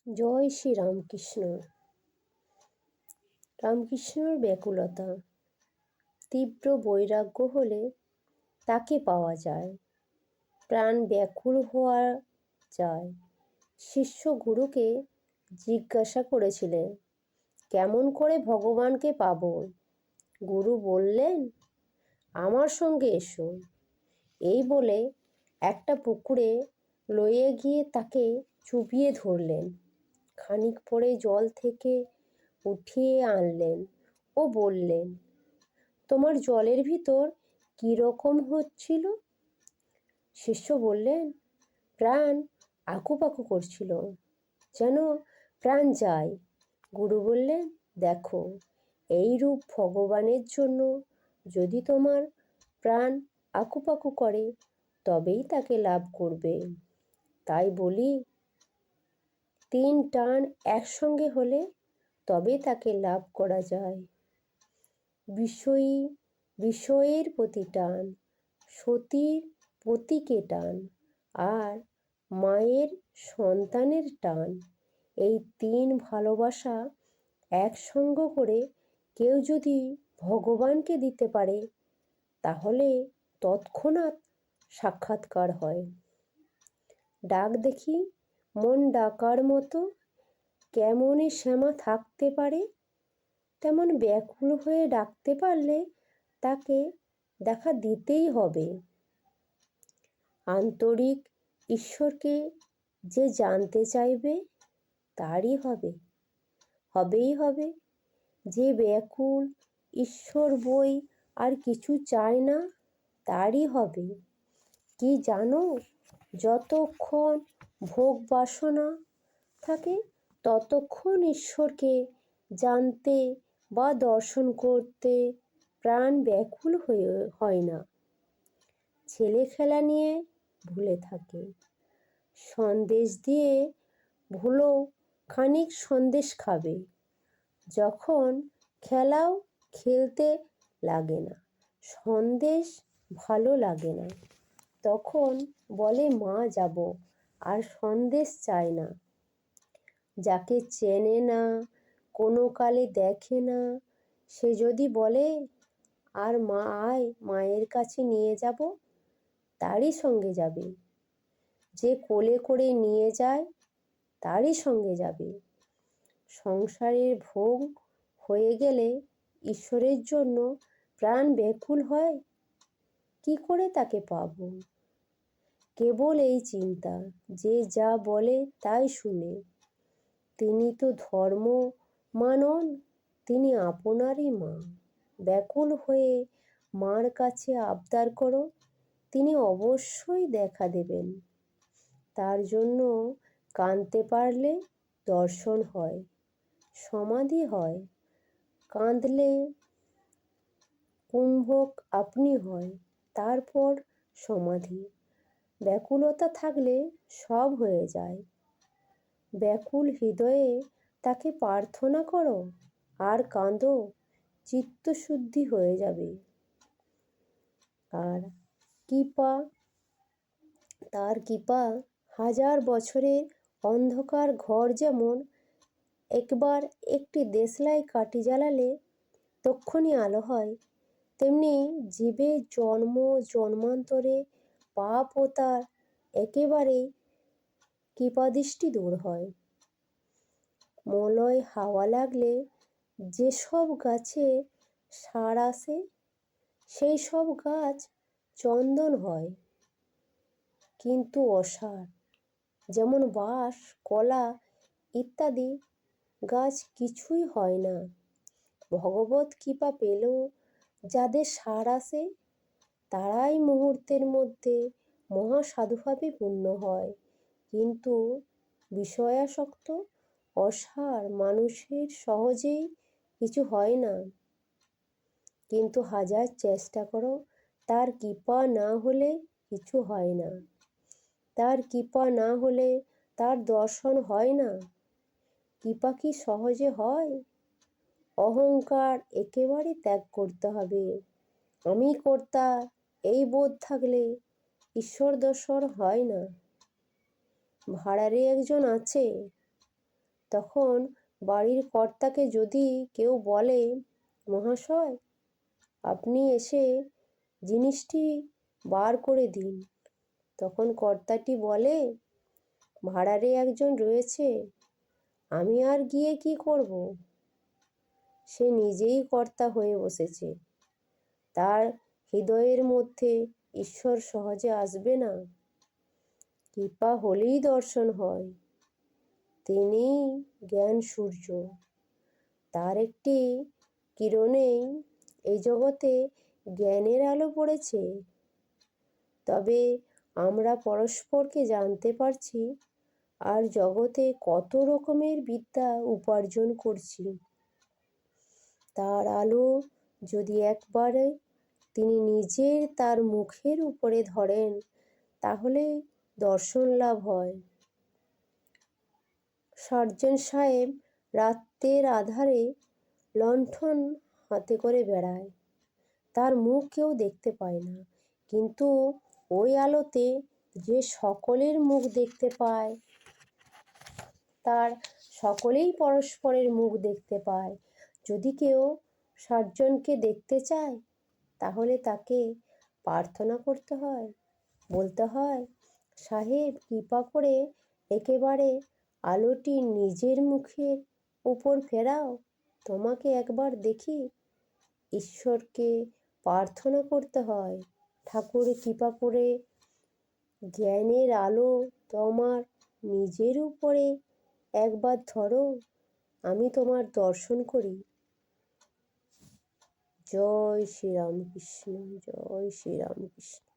জয় শ্রী রামকৃষ্ণ। রামকৃষ্ণর ব্যাকুলতা। তীব্র বৈরাগ্য হলে তাকে পাওয়া যায়, প্রাণ ব্যাকুল হওয়া যায়। শিষ্য গুরুকে জিজ্ঞাসা করেছিলেন, কেমন করে ভগবানকে পাব? গুরু বললেন, আমার সঙ্গে এসো। এই বলে একটা পুকুরে লয়ে গিয়ে তাকে চুপিয়ে ধরলেন। খানিক পরে জল থেকে উঠিয়ে আনলেন ও বললেন, তোমার জলের ভিতর কি রকম হচ্ছিল? শিষ্য বললেন, প্রাণ আকুপাকু করছিল, যেন প্রাণ যায়। গুরু বললেন, দেখো, এই রূপ ভগবানের জন্য যদি তোমার প্রাণ আকুপাকু করে তবেই তাকে লাভ করবে। তাই বলি, 3 টান একসঙ্গে হলে তবে তাকে লাভ করা যায়। বিষয়ের প্রতি টান, সতীর পতিকে টান, আর মায়ের সন্তানের টান, এই 3 ভালোবাসা একসঙ্গ করে কেউ যদি ভগবানকে দিতে পারে তাহলে তৎক্ষণাৎ সাক্ষাৎকার হয়। ডাক দেখি, মন ডাকার মতো কেমনই শ্যামা থাকতে পারে, তেমন ব্যাকুল হয়ে ডাকতে পারলে তাকে দেখা দিতেই হবে। আন্তরিক ঈশ্বরকে যে জানতে চাইবে তারই হবেই হবে। যে ব্যাকুল ঈশ্বর বই আর কিছু চায় না তারই হবে। কি জানো, যতক্ষণ ভোগ বাসনা থাকে ততক্ষণ ঈশ্বরকে জানতে বা দর্শন করতে প্রাণ ব্যাকুল হয় না। ছেলে খেলা নিয়ে ভুলে থাকে, সন্দেশ দিয়ে ভুলো খানিক সন্দেশ খাবে। যখন খেলাও খেলতে লাগে না, সন্দেশ ভালো লাগে না, তখন বলে মা যাব, আর সন্দেশ চায় না। যাকে চেনে না, কোনো কালে দেখে না, সে যদি বলে আর মা আয়, মায়ের কাছে নিয়ে যাব, তারই সঙ্গে যাবে। যে কোলে করে নিয়ে যায় তারই সঙ্গে যাবে। সংসারের ভোগ হয়ে গেলে ঈশ্বরের জন্য প্রাণ ব্যাকুল হয়, কি করে তাকে পাব? কেবল এই চিন্তা, যে যা বলে তাই শুনে। তিনি তো ধর্ম মানন, তিনি আপনারই মা। ব্যাকুল হয়ে মার কাছে আবদার করো, তিনি অবশ্যই দেখা দেবেন। তার জন্য কাঁদতে পারলে দর্শন হয়, সমাধি হয়। কাঁদলে কুম্ভক আপনি হয়, তারপর সমাধি। ব্যাকুলতা থাকলে সব হয়ে যায়। ব্যাকুল হৃদয়ে তাকে প্রার্থনা করো আর কাঁদো, চিত্তশুদ্ধি হয়ে যাবে। আর তার কৃপা 1000 বছরের অন্ধকার ঘর যেমন একবার একটি দেশলাই কাঠি জ্বালালে তক্ষুনি আলো হয়, তেমনি জীবের জন্ম জন্মান্তরে পাপ ও তার একেবারেই কৃপাদৃষ্টি দূর হয়। মলয় হাওয়া লাগলে যেসব গাছে সার আসে সেই সব গাছ চন্দন হয়, কিন্তু অসার, যেমন বাঁশ, কলা ইত্যাদি গাছ কিছুই হয় না। ভগবত কৃপা পেলেও যাদের সার আসে তারাই মুহূর্তের মধ্যে মহা সাধুভাবে পূর্ণ হয়, কিন্তু বিষয়াসক্ত অসার মানুষের সহজেই কিছু হয় না। কিন্তু 1000 চেষ্টা করো, তার কৃপা না হলে কিছু হয় না। তার কৃপা না হলে তার দর্শন হয় না। কৃপা কি সহজে হয়? অহংকার একেবারে ত্যাগ করতে হবে। আমি কর্তা এই বোধ থাকলে ঈশ্বর দর্শন হয় না। ভাঁড়ারে একজন আছে, তখন বাড়ির কর্তাকে যদি কেউ বলে, মহাশয় আপনি এসে জিনিসটি বার করে দিন, তখন কর্তাটি বলে, ভাড়ারে একজন রয়েছে, আমি আর গিয়ে কি করব? সে নিজেই কর্তা হয়ে বসেছে, তার হৃদয়ের মধ্যে ঈশ্বর সহজে আসবে না। কৃপা হলেই দর্শন হয়। তিনিই জ্ঞান সূর্য, তার একটি কিরণেই এই জগতে জ্ঞানের আলো পড়েছে। তবে আমরা পরস্পরকে জানতে পারছি আর জগতে কত রকমের বিদ্যা উপার্জন করছি। তার আলো যদি একবারে তিনি নিজের তার মুখের উপরে ধরেন, তাহলে দর্শন লাভ হয়। সার্জন সাহেব রাতের আধারে লণ্ঠন হাতে করে বেড়ায়, তার মুখ কেউ দেখতে পায় না, কিন্তু ওই আলোতে যে সকলের মুখ দেখতে পায়, তার সকলেই পরস্পরের মুখ দেখতে পায়। যদি কেউ সার্জনকে দেখতে চায়, তাহলে তাকে প্রার্থনা করতে হয়, বলতে হয়, সাহেব কৃপা করে একেবারে আলোটি নিজের মুখের উপর ফেরাও, তোমাকে একবার দেখি। ঈশ্বরকে প্রার্থনা করতে হয়, ঠাকুর কৃপা করে জ্ঞানের আলো তোমার নিজের উপরে একবার ধরো, আমি তোমার দর্শন করি। জয় শ্রীরামকৃষ্ণ, জয় শ্রীরামকৃষ্ণ।